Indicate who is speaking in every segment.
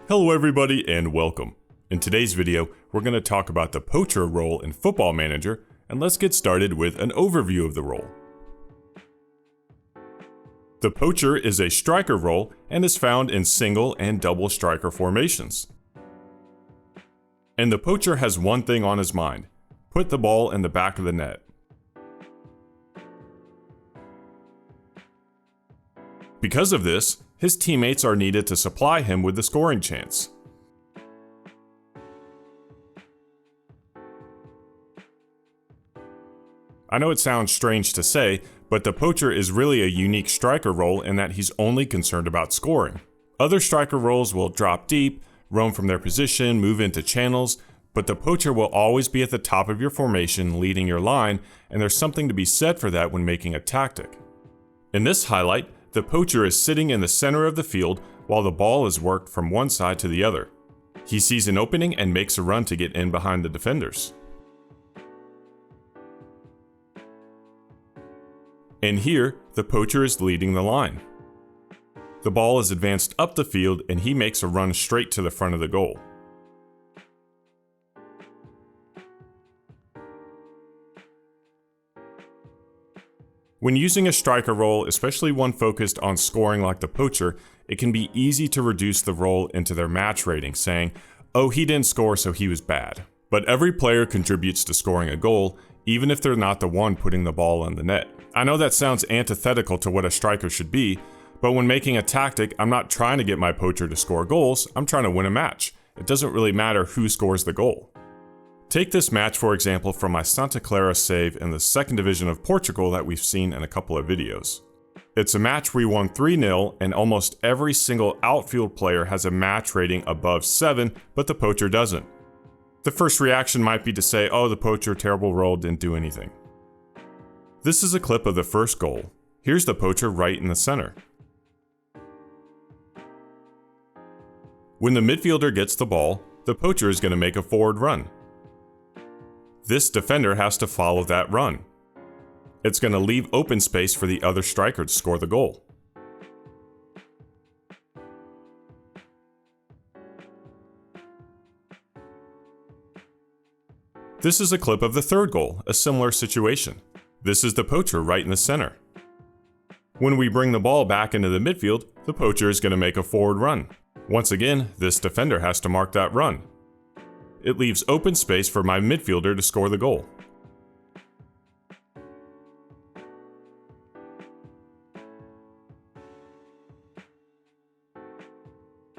Speaker 1: Hello everybody and welcome. In today's video, we're going to talk about the poacher role in Football Manager, and let's get started with an overview of the role. The poacher is a striker role and is found in single and double striker formations. And the poacher has one thing on his mind: put the ball in the back of the net. Because of this, his teammates are needed to supply him with the scoring chance. I know it sounds strange to say, but the poacher is really a unique striker role in that he's only concerned about scoring. Other striker roles will drop deep, roam from their position, move into channels, but the poacher will always be at the top of your formation leading your line, and there's something to be said for that when making a tactic. In this highlight, the poacher is sitting in the center of the field while the ball is worked from one side to the other. He sees an opening and makes a run to get in behind the defenders. And here, the poacher is leading the line. The ball is advanced up the field and he makes a run straight to the front of the goal. When using a striker role, especially one focused on scoring like the poacher, it can be easy to reduce the role into their match rating, saying, "Oh, he didn't score, so he was bad." But every player contributes to scoring a goal, even if they're not the one putting the ball in the net. I know that sounds antithetical to what a striker should be, but when making a tactic, I'm not trying to get my poacher to score goals, I'm trying to win a match. It doesn't really matter who scores the goal. Take this match, for example, from my Santa Clara save in the 2nd Division of Portugal that we've seen in a couple of videos. It's a match we won 3-0, and almost every single outfield player has a match rating above 7, but the poacher doesn't. The first reaction might be to say, "Oh, the poacher, terrible role, didn't do anything." This is a clip of the first goal. Here's the poacher right in the center. When the midfielder gets the ball, the poacher is going to make a forward run. This defender has to follow that run. It's going to leave open space for the other striker to score the goal. This is a clip of the third goal, a similar situation. This is the poacher right in the center. When we bring the ball back into the midfield, the poacher is going to make a forward run. Once again, this defender has to mark that run. It leaves open space for my midfielder to score the goal.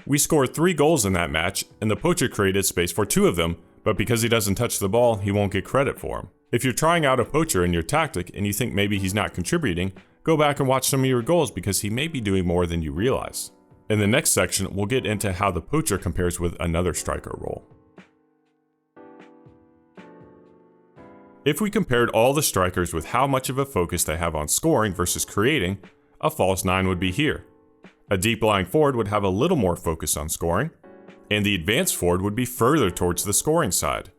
Speaker 1: We scored 3 goals in that match, and the poacher created space for 2 of them, but because he doesn't touch the ball, he won't get credit for them. If you're trying out a poacher in your tactic and you think maybe he's not contributing, go back and watch some of your goals because he may be doing more than you realize. In the next section, we'll get into how the poacher compares with another striker role. If we compared all the strikers with how much of a focus they have on scoring versus creating, a false 9 would be here. A deep lying forward would have a little more focus on scoring, and the advanced forward would be further towards the scoring side.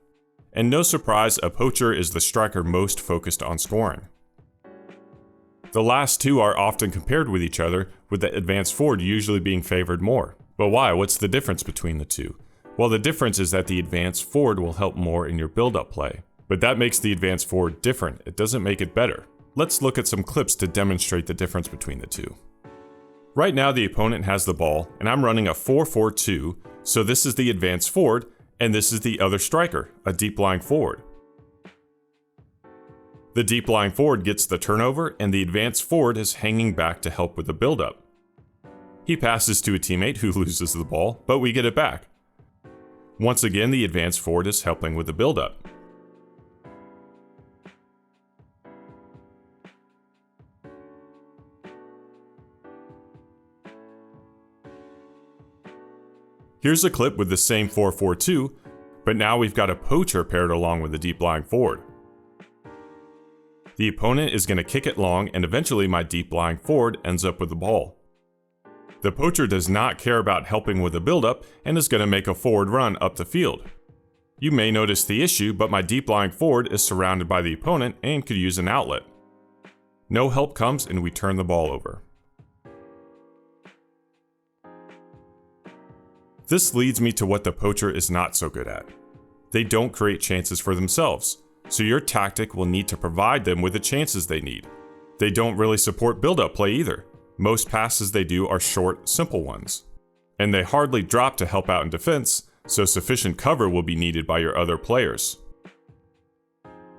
Speaker 1: And no surprise, a poacher is the striker most focused on scoring. The last two are often compared with each other, with the advanced forward usually being favored more. But why? What's the difference between the two? Well, the difference is that the advanced forward will help more in your build-up play. But that makes the advanced forward different. It doesn't make it better. Let's look at some clips to demonstrate the difference between the two. Right now the opponent has the ball, and I'm running a 4-4-2, so this is the advanced forward, and this is the other striker, a deep lying forward. The deep lying forward gets the turnover, and the advanced forward is hanging back to help with the build-up. He passes to a teammate who loses the ball, but we get it back. Once again, the advanced forward is helping with the build-up. Here's a clip with the same 4-4-2, but now we've got a poacher paired along with a deep lying forward. The opponent is going to kick it long, and eventually my deep lying forward ends up with the ball. The poacher does not care about helping with the build-up and is going to make a forward run up the field. You may notice the issue, but my deep lying forward is surrounded by the opponent and could use an outlet. No help comes and we turn the ball over. This leads me to what the poacher is not so good at. They don't create chances for themselves, so your tactic will need to provide them with the chances they need. They don't really support build-up play either. Most passes they do are short, simple ones. And they hardly drop to help out in defense, so sufficient cover will be needed by your other players.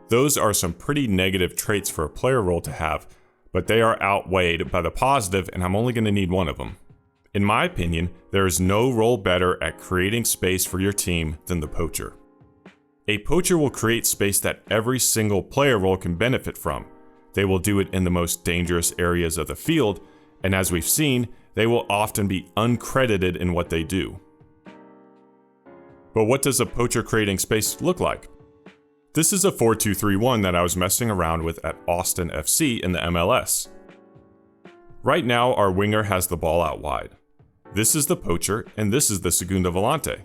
Speaker 1: Those are some pretty negative traits for a player role to have, but they are outweighed by the positive, and I'm only going to need one of them. In my opinion, there is no role better at creating space for your team than the poacher. A poacher will create space that every single player role can benefit from. They will do it in the most dangerous areas of the field, and as we've seen, they will often be uncredited in what they do. But what does a poacher creating space look like? This is a 4-2-3-1 that I was messing around with at Austin FC in the MLS. Right now, our winger has the ball out wide. This is the poacher, and this is the segundo volante.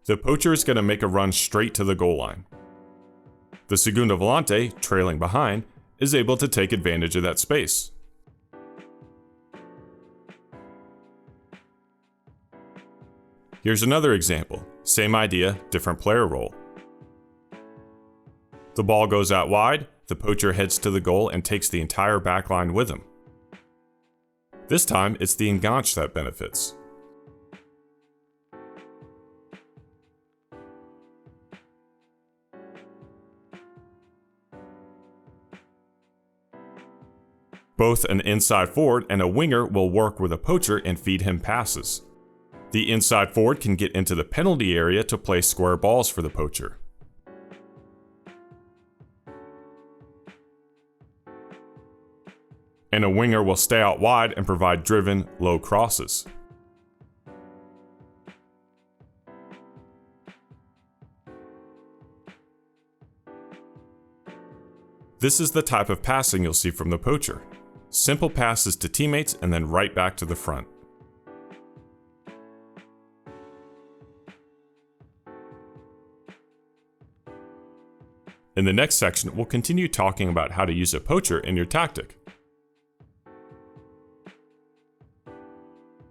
Speaker 1: The poacher is going to make a run straight to the goal line. The segundo volante, trailing behind, is able to take advantage of that space. Here's another example. Same idea, different player role. The ball goes out wide, the poacher heads to the goal and takes the entire backline with him. This time, it's the enganche that benefits. Both an inside forward and a winger will work with a poacher and feed him passes. The inside forward can get into the penalty area to play square balls for the poacher. And a winger will stay out wide and provide driven, low crosses. This is the type of passing you'll see from the poacher. Simple passes to teammates and then right back to the front. In the next section, we'll continue talking about how to use a poacher in your tactic.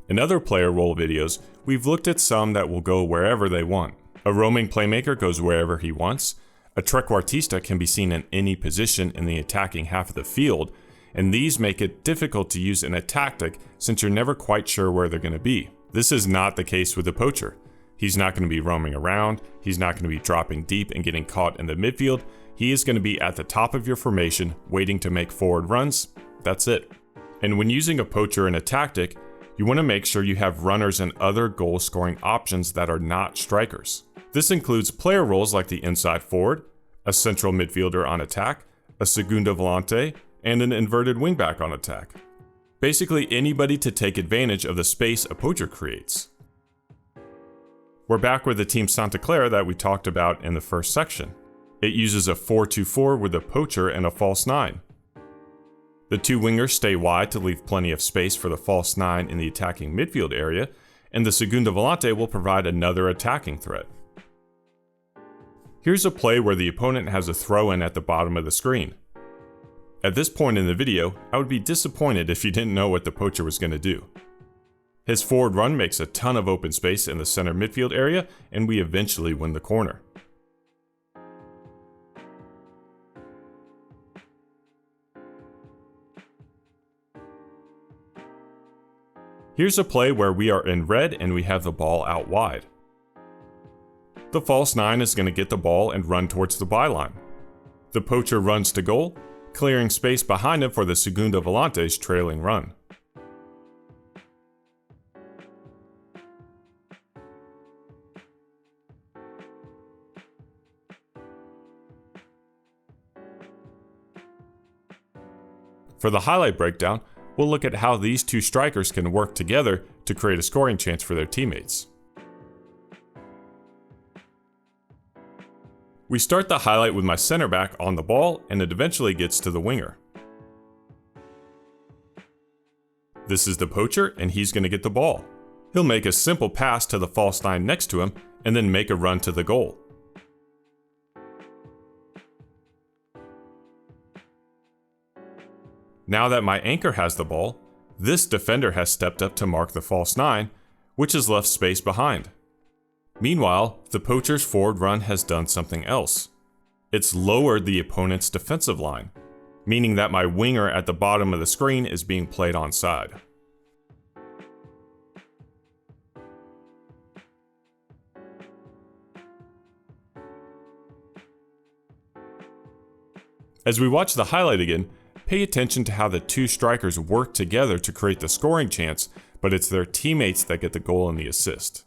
Speaker 1: In other player role videos, we've looked at some that will go wherever they want. A roaming playmaker goes wherever he wants. A trequartista can be seen in any position in the attacking half of the field, and these make it difficult to use in a tactic since you're never quite sure where they're going to be. This is not the case with the poacher. He's not going to be roaming around, he's not going to be dropping deep and getting caught in the midfield. He is going to be at the top of your formation, waiting to make forward runs. That's it. And when using a poacher in a tactic, you want to make sure you have runners and other goal-scoring options that are not strikers. This includes player roles like the inside forward, a central midfielder on attack, a segundo volante, and an inverted wingback on attack. Basically anybody to take advantage of the space a poacher creates. We're back with the team Santa Clara that we talked about in the first section. It uses a 4-2-4 with a poacher and a false 9. The two wingers stay wide to leave plenty of space for the false 9 in the attacking midfield area, and the segundo volante will provide another attacking threat. Here's a play where the opponent has a throw-in at the bottom of the screen. At this point in the video, I would be disappointed if you didn't know what the poacher was going to do. His forward run makes a ton of open space in the center midfield area, and we eventually win the corner. Here's a play where we are in red and we have the ball out wide. The false 9 is going to get the ball and run towards the byline. The poacher runs to goal, clearing space behind him for the segundo volante's trailing run. For the highlight breakdown, we'll look at how these two strikers can work together to create a scoring chance for their teammates. We start the highlight with my center back on the ball, and it eventually gets to the winger. This is the poacher, and he's going to get the ball. He'll make a simple pass to the false 9 next to him, and then make a run to the goal. Now that my anchor has the ball, this defender has stepped up to mark the false 9, which has left space behind. Meanwhile, the Poacher's forward run has done something else. It's lowered the opponent's defensive line, meaning that my winger at the bottom of the screen is being played onside. As we watch the highlight again, pay attention to how the two strikers work together to create the scoring chance, but it's their teammates that get the goal and the assist.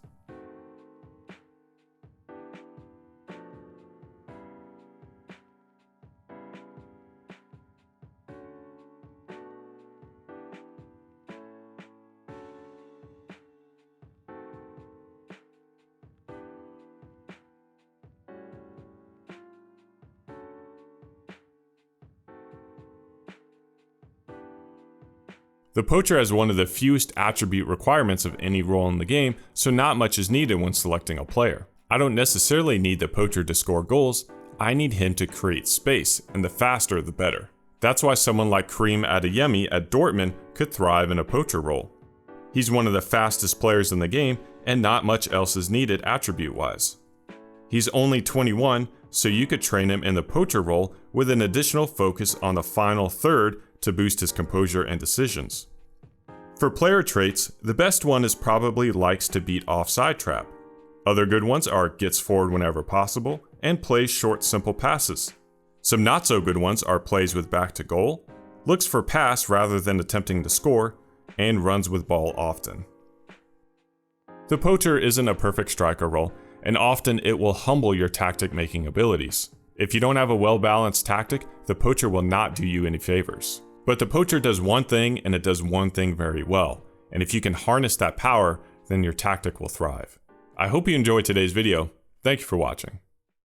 Speaker 1: The Poacher has one of the fewest attribute requirements of any role in the game, so not much is needed when selecting a player. I don't necessarily need the Poacher to score goals, I need him to create space, and the faster the better. That's why someone like Karim Adeyemi at Dortmund could thrive in a Poacher role. He's one of the fastest players in the game, and not much else is needed attribute-wise. He's only 21, so you could train him in the Poacher role with an additional focus on the final third to boost his composure and decisions. For player traits, the best one is probably likes to beat offside trap. Other good ones are gets forward whenever possible and plays short simple passes. Some not so good ones are plays with back to goal, looks for pass rather than attempting to score, and runs with ball often. The Poacher isn't a perfect striker role, and often it will humble your tactic making abilities. If you don't have a well-balanced tactic, the Poacher will not do you any favors. But the Poacher does one thing, and it does one thing very well. And if you can harness that power, then your tactic will thrive. I hope you enjoyed today's video. Thank you for watching.